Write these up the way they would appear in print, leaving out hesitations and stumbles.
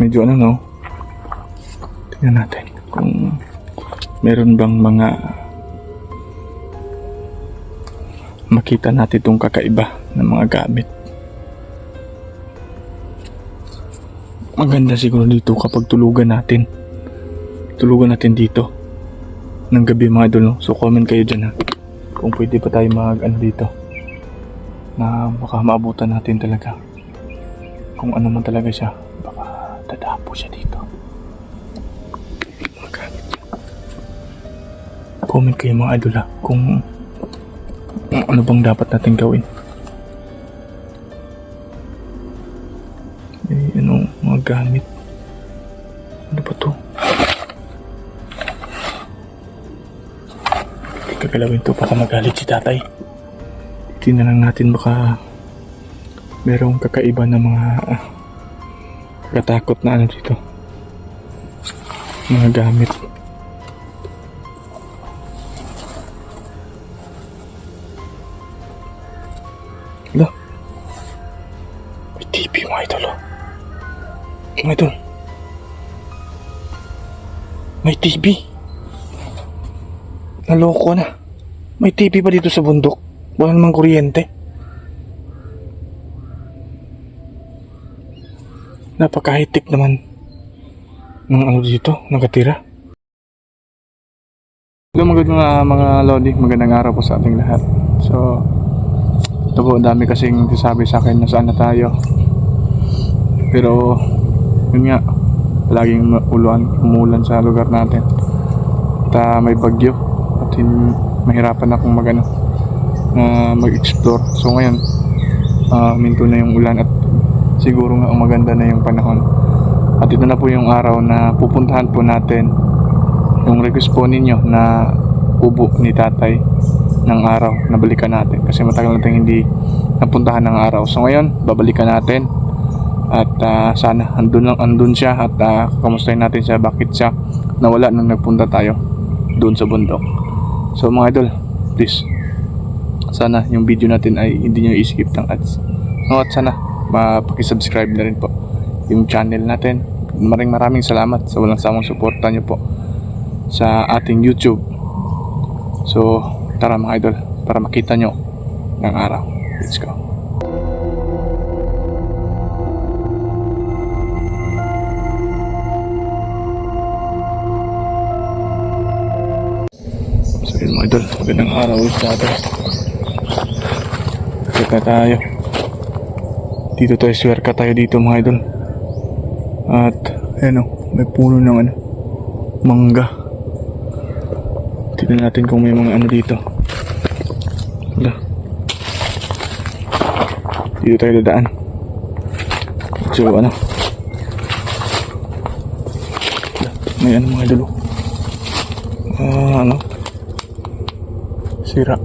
medyo ano, no? Tingnan natin kung meron bang mga makita natin itong kakaiba ng mga gamit. Maganda siguro dito kapag tulugan natin dito ng gabi mga idol, no? So comment kayo dyan, ha, kung pwede pa tayo mag ano dito na baka maabutan natin talaga. Kung ano man talaga siya, baka tatapo siya dito. Comment kayo mga idol, ha, kung ano bang dapat natin gawin. Ano, mga gamit. Ano ba to? Kagalawin to, baka magalit si tatay. Tingnan lang natin, baka merong kakaiba na mga kakatakot na ano dito, mga gamit. Hala, may TV mga idol, oh. Mga idol, may TV. Naloko na. May TV pa dito sa bundok. Wala namang kuryente. Napaka-high-tech naman ng ano dito, nakatira. Hello mga lodi, magandang araw po sa ating lahat. So, ito po, dami kasing sasabi sa akin na saan na tayo. Pero, yun nga, laging umulan sa lugar natin. At may bagyo. At mahirapan akong mag-explore. So ngayon, minto na yung ulan at siguro nga maganda na yung panahon. At ito na po yung araw na pupuntahan po natin yung request po ninyo na ubo ni tatay ng araw na balikan natin. Kasi matagal natin hindi napuntahan ng araw. So ngayon, babalikan natin. At sana andun siya at kamustahin natin siya, bakit siya nawala nung nagpunta tayo doon sa bundok. So mga idol, please, sana yung video natin ay hindi nyo i-skip ng ads. No, at sana pakisubscribe na rin po yung channel natin. Maraming salamat sa walang samang suporta nyo po sa ating YouTube. So tara mga idol, para makita nyo ng araw. Let's go. Mga idol, magandang araw ulit sa atin. Kita tayo dito, tayo swerka tayo dito mga idol. At ayun, may puno ng mangga. Tignan natin kung may mga ano dito. Wala. Dito tayo dadaan. So may mga idol, sira.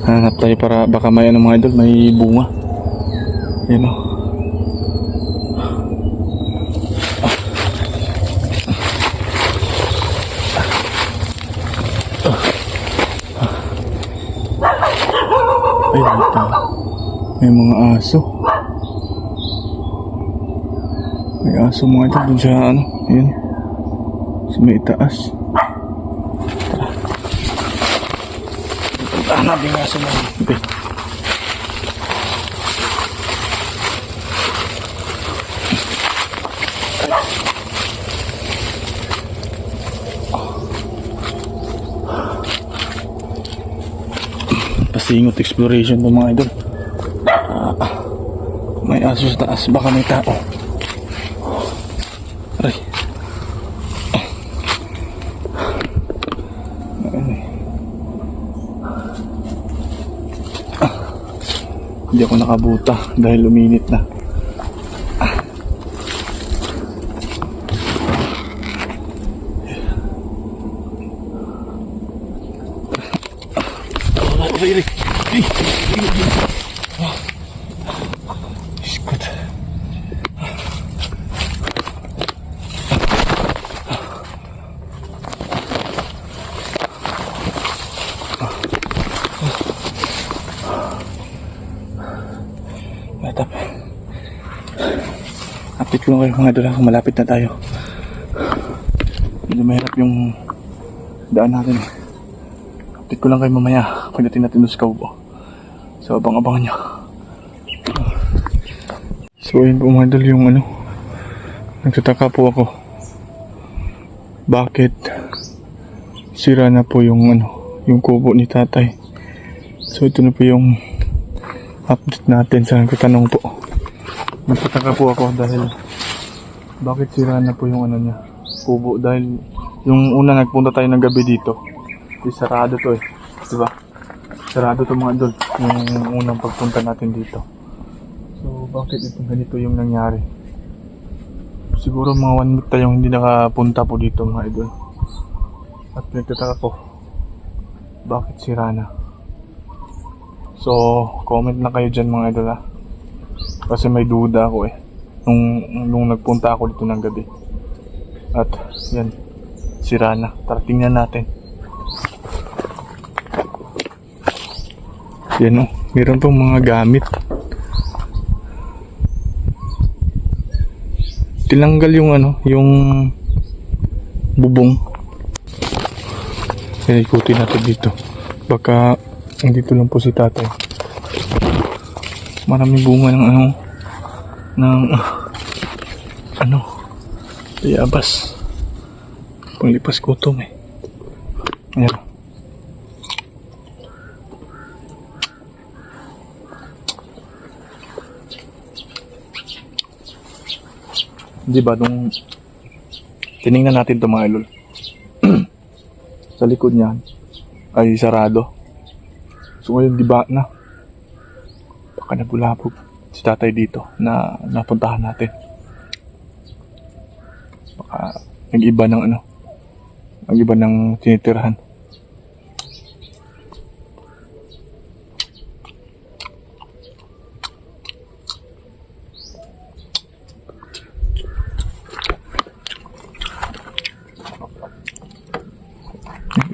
Hanap tayo para baka may mga idol, may bunga. Yan o. Ay, dito may mga aso. May aso mga ito dun sa yun, sa may itaas. Tara, hanap yung aso mga ito. Pasingot exploration po mga idol. May aso sa taas, baka may tao. Aray. Hindi ako nakabuta dahil luminit na. Iskot. Batap. Update ko lang kayo mga idol kung malapit na tayo. Medyo mahirap yung daan natin. Update ko lang kayo mamaya pagdating natin doon sa Kaubo. So abang-abangan nyo. So ayun po mga idol yung nagtataka po ako. Bakit sira na po yung yung kubo ni tatay. So ito na po yung update natin sa nagtatanong po. Nagtataka po ako dahil bakit sira na po yung niya, kubo, dahil yung una nagpunta tayo ng gabi dito. Sarado to diba? Sarado to mga idol, yung unang pagpunta natin dito. So bakit itong ganito yung nangyari? Siguro mga 1 week tayong hindi nakapunta po dito mga idol. At nagtataka po, bakit sira na? So comment lang kayo dyan mga idol ha. Kasi may duda ako nung nagpunta ako dito ng gabi. At yan, sira na. Tara tingnan natin. Yan meron pong mga gamit. Tinanggal yung yung bubong. Kaya ikutin natin dito. Baka andito lang po si tatay. Maraming bunga ng bayabas. Panglipas gutom Ayan. Diba nung tinignan natin ito mga idol, sa likod niyan ay sarado. So ngayon diba na baka nabulabog si tatay dito na napuntahan natin. Baka nag-iba ng nag-iba ng tinitirhan.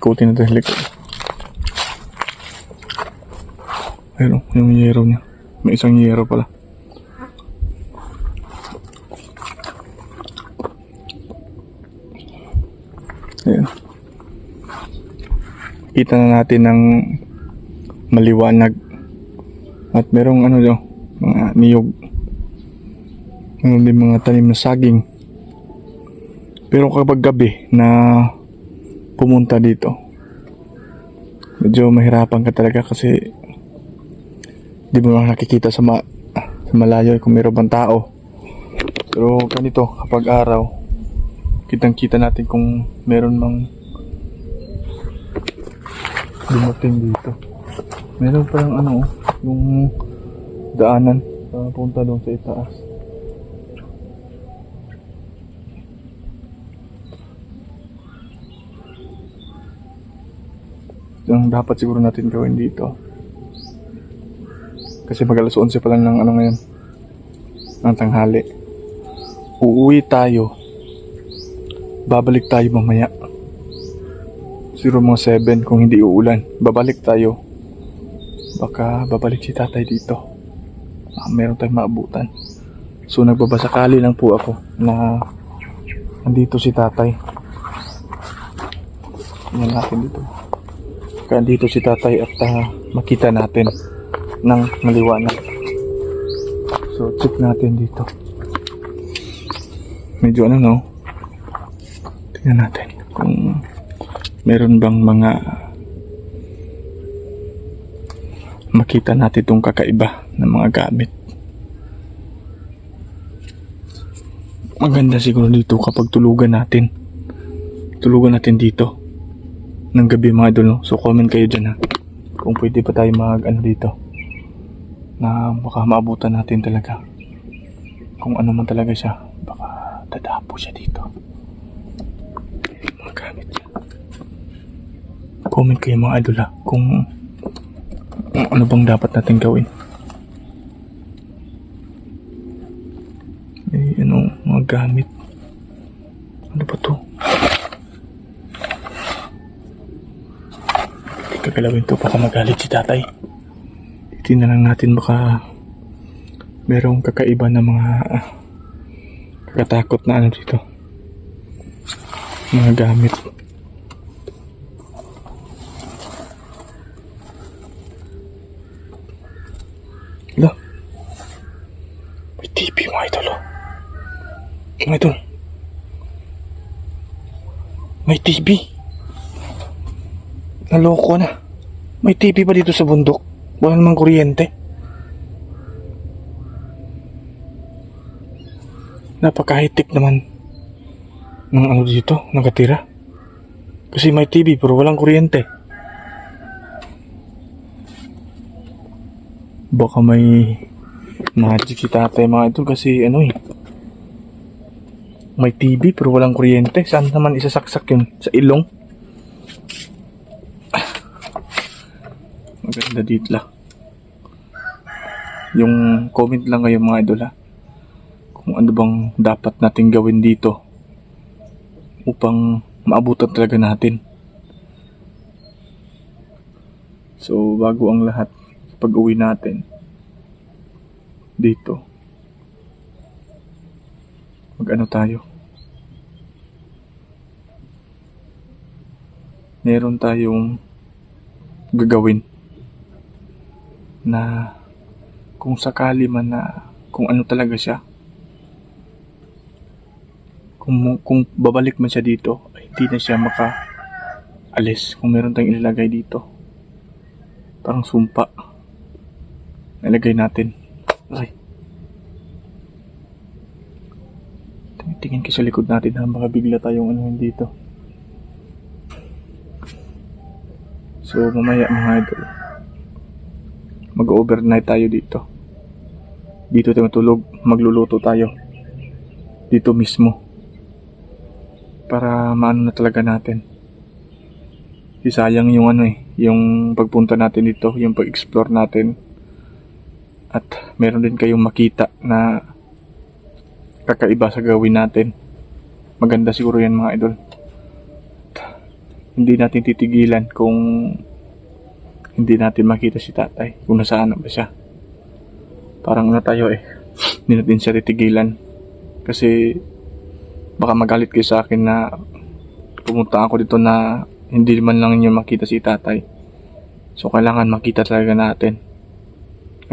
Ikutin natin sa likod. Ayun yung yero niya. May isang yero pala. Ayun. Kita na natin ng maliwanag. At merong mga niyog. May mga tanim na saging. Pero kapag gabi na pumunta dito, medyo mahirapan ka talaga kasi di mo nakikita sa malayo kung meron bang tao. Pero ganito kapag araw, kitang kita natin kung meron mang dumating dito. Meron pa yung yung daanan punta doon sa itaas. Ang dapat siguro natin gawin dito, kasi mag alas 11 pa lang ng ngayon, ng tanghali. Uuwi tayo, babalik tayo mamaya siguro mga 7 kung hindi uulan. Babalik tayo, baka babalik si tatay dito. Meron tayong maabutan. So nagbabasakali lang po ako na nandito si tatay. Tingnan natin dito. Kaya dito si tatay at makita natin ng maliwanag. So check natin dito. Medyo tingnan natin kung meron bang mga makita natin itong kakaiba ng mga gamit. Maganda siguro dito kapag tulugan natin dito ng gabi mga idol. So comment kayo dyan kung pwede pa tayo dito na baka maabutan natin talaga. Kung ano man talaga siya, baka dadapo siya dito. Mga gamit niya. Comment kayo mga idol kung ano bang dapat natin gawin. Mga gamit. Ano ba to? Kagalawin to, baka magalit si tatay. Titignan lang natin, baka merong kakaiba na mga kakatakot na ano dito. Mga gamit. Hala. May TV mga idol oh. Mga idol. May TV. Naloko na. May TV pa dito sa bundok. Wala namang kuryente. Napaka-high-tech naman ng ano dito, nakatira. Kasi may TV pero walang kuryente. Baka may magic si tatay mga ito kasi ano eh. May TV pero walang kuryente. Saan naman isasaksak yun? Sa ilong? Maganda dito lang. Yung comment lang kayo mga idol ha. Kung ano bang dapat natin gawin dito upang maabutan talaga natin. So bago ang lahat, pag uwi natin dito, mag-ano tayo, meron tayong gagawin na kung sakali man na kung ano talaga siya, kung babalik man siya dito, ay hindi na siya maka-alis. Kung meron tayong ilalagay dito, parang sumpa, nilagay natin. Ay, tingin ka sa likod natin ha, baka bigla tayong ano dito. So mamaya mga idol, mag-overnight tayo dito. Dito tayo matulog, magluluto tayo dito mismo para maano na talaga natin. Sayang yung ano eh, yung pagpunta natin dito, yung pag-explore natin. At meron din kayong makita na kakaiba sa gawin natin. Maganda siguro yan mga idol. At hindi natin titigilan kung hindi natin makita si tatay, kung nasaan na ba siya. Parang ano tayo eh, hindi natin siya titigilan. Kasi baka magalit kayo sa akin na pumunta ako dito na hindi man lang niyo makita si tatay. So kailangan makita talaga natin.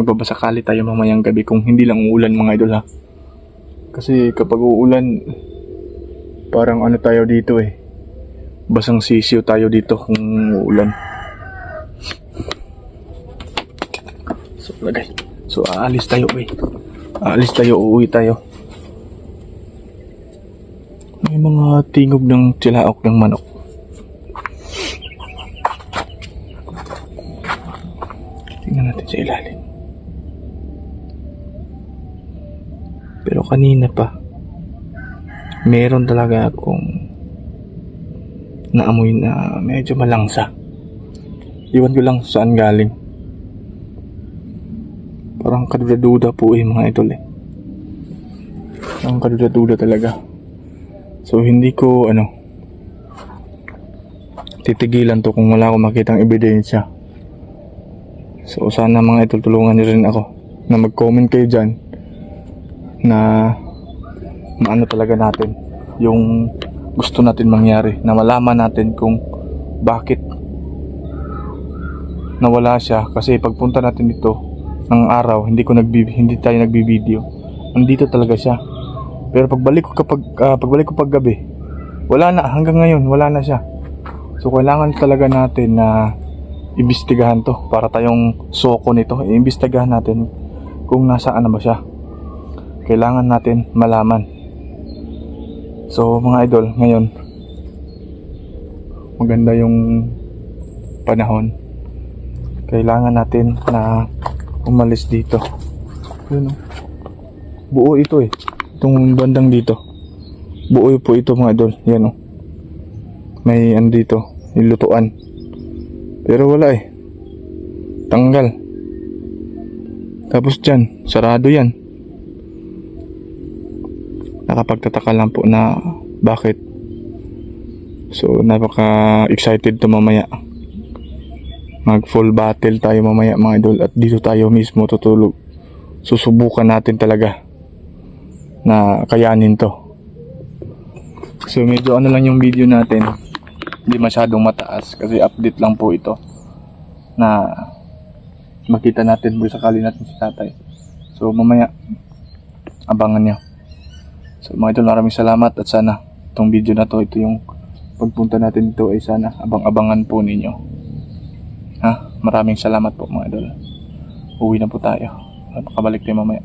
Nagbabasakali tayo mamayang gabi kung hindi lang uulan mga idol ha. Kasi kapag uulan, parang ano tayo dito eh, basang sisiw tayo dito kung uulan. So lagay. So aalis tayo eh. Aalis tayo, uuwi tayo. May mga tingog ng tilaok ng manok. Tingnan natin sa ilalim. Pero kanina pa, meron talaga akong naamoy na medyo malangsa. Iwan ko lang saan galing. Parang kaduda-duda po eh mga idol eh. Parang kaduda-duda talaga. So hindi ko titigilan to kung wala akong makitang ebidensya. So sana mga idol tulungan niyo rin ako na mag-comment kayo dyan na maano talaga natin yung gusto natin mangyari, na malaman natin kung bakit nawala siya. Kasi pagpunta natin dito ng araw, hindi tayo nagbibideo, nandito talaga siya. Pero pagbalik ko pag gabi, wala na, hanggang ngayon wala na siya. So kailangan talaga natin na imbestigahan to para tayong soko nito. Iimbestigahan natin kung nasaan na ba siya. Kailangan natin malaman. So mga idol, ngayon maganda yung panahon. Kailangan natin na umalis dito. Yun, buo ito eh. Itong bandang dito, buo po ito mga idol. Yan may ano dito, nilutuan. Pero wala eh, tanggal. Tapos dyan, sarado yan. Nakapagtataka lang po na bakit. So napaka-excited to mamaya. Mag full battle tayo mamaya mga idol. At dito tayo mismo tutulog susubukan natin talaga na kayanin to. So medyo ano lang yung video natin, hindi masyadong mataas kasi update lang po ito na makita natin kung sakali natin si tatay. So mamaya abangan nyo. So mga idol, maraming salamat at sana itong video na to, ito yung pagpunta natin dito ay sana abang-abangan po ninyo. Maraming salamat po mga idol. Uwi na po tayo. Makabalik tayo mamaya.